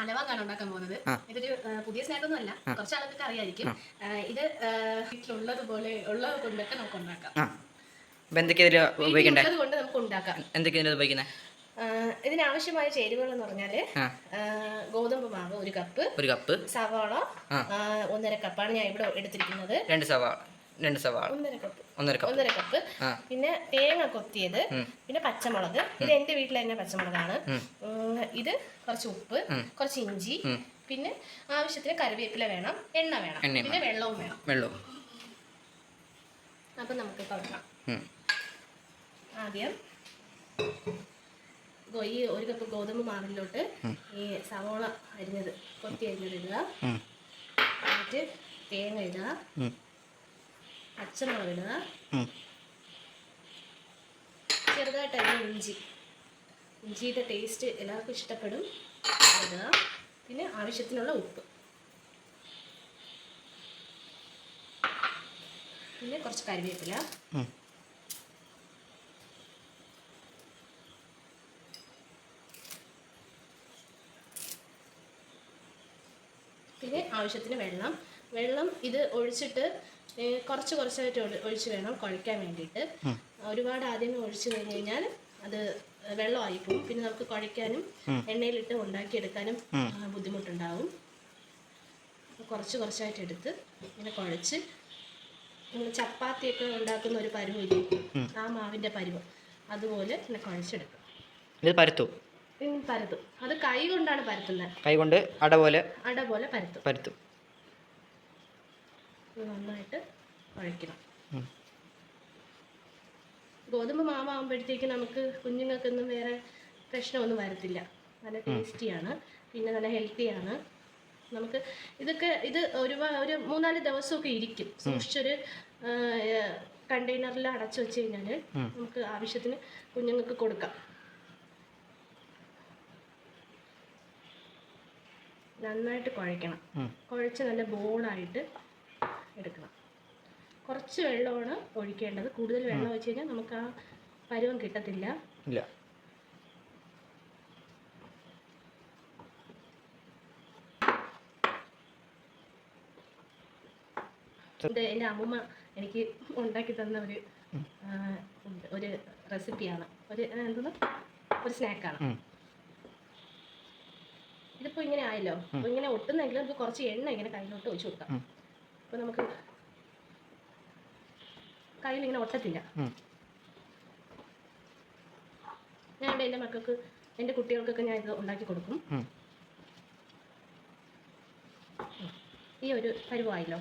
അലവാങ്കാണ് ഉണ്ടാക്കാൻ പോകുന്നത്. ഇതൊരു പുതിയ സ്നാക്കൊന്നും അല്ല, കുറച്ച് ആളുകൾക്ക് അറിയായിരിക്കും. ഇത് വീട്ടിലുള്ളതുപോലെ ഉള്ളത് കൊണ്ടൊക്കെ നമുക്ക് ഉണ്ടാക്കാം. കൊണ്ട് നമുക്ക് ഉണ്ടാക്കാം. ഇതിനാവശ്യമായ ചേരുവകൾ എന്ന് പറഞ്ഞാല് ഗോതമ്പ് മാവ് 1 കപ്പ്, സവാള 1.5 കപ്പാണ് ഞാൻ ഇവിടെ എടുത്തിരിക്കുന്നത്. 1.5 കപ്പ്, പിന്നെ തേങ്ങ കൊത്തിയത്, പിന്നെ പച്ചമുളക്. ഇത് എന്റെ വീട്ടിൽ തന്നെ പച്ചമുളകാണ്. ഇത് കുറച്ച് ഉപ്പ്, കുറച്ച് ഇഞ്ചി, പിന്നെ ആവശ്യത്തിന് കറിവേപ്പില വേണം, എണ്ണ വേണം, പിന്നെ വെള്ളവും വേണം. അപ്പൊ നമുക്ക് തുടങ്ങാം. ആദ്യം ഈ 1 കപ്പ് ഗോതമ്പ് മാവിലോട്ട് ഈ സവോള കൊത്തി അരിഞ്ഞത് ഇടുക, എന്നിട്ട് തേങ്ങ ഇടുക, പച്ചമുളക് ഇടുക, ചെറുതായിട്ട് അരിഞ്ഞ ഇഞ്ചിയുടെ ടേസ്റ്റ് എല്ലാവർക്കും ഇഷ്ടപ്പെടും, ഇടുക. പിന്നെ ആവശ്യത്തിനുള്ള ഉപ്പ്, പിന്നെ കുറച്ച് കറിവേപ്പില, പിന്നെ ആവശ്യത്തിന് വെള്ളം ഇത് ഒഴിച്ചിട്ട് കുറച്ചായിട്ട് ഒഴിച്ച് വേണം കുഴയ്ക്കാൻ വേണ്ടിയിട്ട്. ഒരുപാട് ആദ്യമേ ഒഴിച്ചു കഴിഞ്ഞ് കഴിഞ്ഞാൽ അത് വെള്ളമായി പോകും. പിന്നെ നമുക്ക് കുഴയ്ക്കാനും എണ്ണയിലിട്ട് ഉണ്ടാക്കിയെടുക്കാനും ബുദ്ധിമുട്ടുണ്ടാവും. കുറച്ചായിട്ട് എടുത്ത് ഇങ്ങനെ കുഴച്ച് നമ്മൾ ചപ്പാത്തിയൊക്കെ ഉണ്ടാക്കുന്ന ഒരു പരുവില്ലേ, ആ മാവിൻ്റെ പരുവ് അതുപോലെ ഇങ്ങനെ കുഴച്ചെടുക്കും. ഇത് പരത്തും. അത് കൈ കൊണ്ടാണ് പരത്തുന്നത്. കൈ കൊണ്ട് അട പോലെ പരത്തും. നന്നായിട്ട് കുഴയ്ക്കണം. ഗോതമ്പ് മാവാകുമ്പോഴത്തേക്ക് നമുക്ക് കുഞ്ഞുങ്ങൾക്കൊന്നും വേറെ പ്രശ്നമൊന്നും വരത്തില്ല. നല്ല ടേസ്റ്റിയാണ്, പിന്നെ നല്ല ഹെൽത്തിയാണ്. നമുക്ക് ഇത് ഒരു 3-4 ദിവസമൊക്കെ ഇരിക്കും. സൂക്ഷിച്ചൊരു കണ്ടെയ്നറിൽ അടച്ചു വെച്ച് കഴിഞ്ഞാൽ നമുക്ക് ആവശ്യത്തിന് കുഞ്ഞുങ്ങൾക്ക് കൊടുക്കാം. നന്നായിട്ട് കുഴയ്ക്കണം. കുഴച്ച് നല്ല ബോളായിട്ട് എടുക്കണം. കുറച്ച് വെള്ളമാണ് ഒഴിക്കേണ്ടത്. കൂടുതൽ വെള്ളം ഒഴിച്ച് കഴിഞ്ഞാൽ നമുക്ക് ആ പരുവം കിട്ടത്തില്ല. എൻ്റെ അമ്മൂമ്മ എനിക്ക് ഉണ്ടാക്കി തന്ന ഒരു റെസിപ്പിയാണ്, ഒരു സ്നാക്കാണ്. ഇതിപ്പോൾ ഇങ്ങനെ ആയല്ലോ. അപ്പോൾ ഇങ്ങനെ ഒട്ടുന്നെങ്കിലും നമുക്ക് കുറച്ച് എണ്ണ ഇങ്ങനെ കയ്യിലോട്ട് ഒഴിച്ചു കൊടുക്കാം. അപ്പോൾ നമുക്ക് കയ്യിൽ ഇങ്ങനെ ഒട്ടത്തില്ല. ഞാൻ എൻ്റെ മക്കൾക്ക്, എൻ്റെ കുട്ടികൾക്കൊക്കെ ഞാൻ ഇത് ഉണ്ടാക്കി കൊടുക്കും. ഈ ഒരു പരുവായല്ലോ.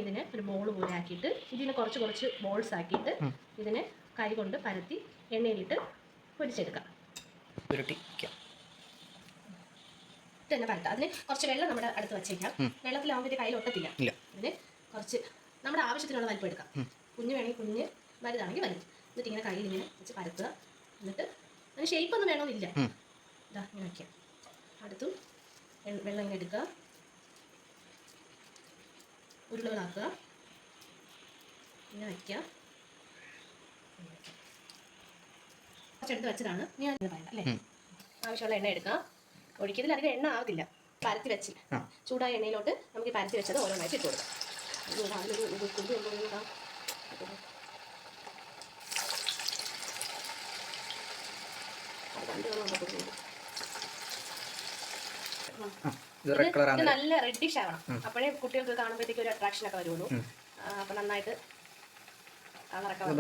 ഇതിനെ ഒരു ബോൾ പോലെ ആക്കിയിട്ട് ഇതിനെ കുറച്ച് ബോൾസ് ആക്കിയിട്ട് ഇതിനെ കൈ കൊണ്ട് പരത്തി എണ്ണയിലിട്ട് പൊരിച്ചെടുക്കാം. തന്നെ പരത്താം. അതിന് കുറച്ച് വെള്ളം നമ്മുടെ അടുത്ത് വെച്ചേക്കാം. വെള്ളത്തിലാവുമ്പോൾ കയ്യിൽ ഒട്ടത്തില്ല. അതിന് കുറച്ച് നമ്മുടെ ആവശ്യത്തിനുള്ള വലിപ്പം എടുക്കാം. കുഞ്ഞ് വേണമെങ്കിൽ കുഞ്ഞ്, വലുതാണെങ്കിൽ വലുത്. എന്നിട്ട് ഇങ്ങനെ കയ്യിൽ ഇങ്ങനെ വെച്ച് പരത്തുക. എന്നിട്ട് അതിന് ഷേപ്പൊന്നും വേണമെന്നില്ല. ഇതാ ഇങ്ങനെ വയ്ക്കാം. അടുത്തും വെള്ളം ഇങ്ങനെ എടുക്കുക, ഉരുളകളാക്കുക, ഇങ്ങനെ വയ്ക്കുക. കുറച്ചെടുത്ത് വെച്ചതാണ്. ഞാൻ വേണ്ട അല്ലേ. ആവശ്യമുള്ള എണ്ണ എടുക്കാം. ഒഴിക്കുന്നതിൽ അധികം എണ്ണ ആകത്തില്ല. പരത്തി വെച്ച് ചൂടായ എണ്ണയിലോട്ട് നമുക്ക് പരത്തി വെച്ചത് ഓരോന്നായിട്ട് ഇട്ട് കൊടുക്കാം. ഇത് നല്ല റെഡിഷ് ആവണം. അപ്പോഴേ കുട്ടികൾക്ക് കാണുമ്പോഴത്തേക്ക് ഒരു അട്രാക്ഷൻ ഒക്കെ വരുള്ളൂ. അപ്പൊ നന്നായിട്ട്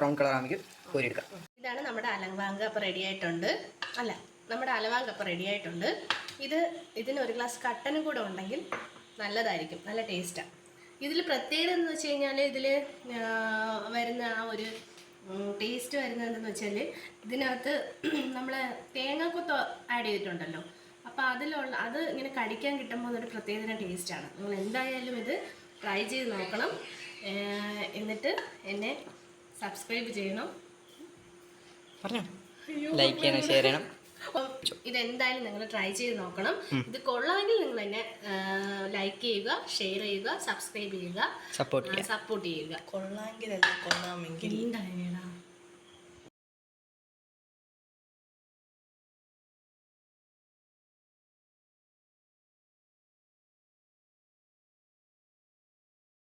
ബ്രൗൺ കളർ ആണെങ്കിൽ കോരിയെടുക്കാം. ഇതാണ് നമ്മുടെ അലവാങ്ക. അപ്പോൾ റെഡി ആയിട്ടുണ്ട്. നമ്മുടെ അലവാങ്ക അപ്പോൾ റെഡി ആയിട്ടുണ്ട്. ഇതിന് 1 ഗ്ലാസ് കട്ടനും കൂടെ ഉണ്ടെങ്കിൽ നല്ലതായിരിക്കും, നല്ല ടേസ്റ്റാണ്. ഇതിൽ പ്രത്യേകത എന്ന് വെച്ച് കഴിഞ്ഞാൽ ഇതിൽ വരുന്ന ആ ഒരു ടേസ്റ്റ് വരുന്നത് എന്തെന്ന് വെച്ചാൽ ഇതിനകത്ത് നമ്മൾ തേങ്ങാക്കൊത്ത് ആഡ് ചെയ്തിട്ടുണ്ടല്ലോ. അപ്പോൾ അത് ഇങ്ങനെ കടിക്കാൻ കിട്ടുമ്പോൾ ഒരു പ്രത്യേക ടേസ്റ്റാണ്. നിങ്ങൾ എന്തായാലും ഇത് ട്രൈ ചെയ്ത് നോക്കണം. എന്നിട്ട് എന്നെ സബ്സ്ക്രൈബ് ചെയ്യണം, ലൈക്ക് ചെയ്യണം, ഷെയർ ചെയ്യണം. ഇതെന്തായാലും നിങ്ങൾ ട്രൈ ചെയ്ത് നോക്കണം. ഇത് കൊള്ളാമെങ്കിൽ നിങ്ങൾ എന്നെ ലൈക്ക് ചെയ്യുക, ഷെയർ ചെയ്യുക, സബ്സ്ക്രൈബ് ചെയ്യുക, സപ്പോർട്ട് ചെയ്യുക. കൊള്ളാമെങ്കിൽ കൊള്ളാമെങ്കിൽ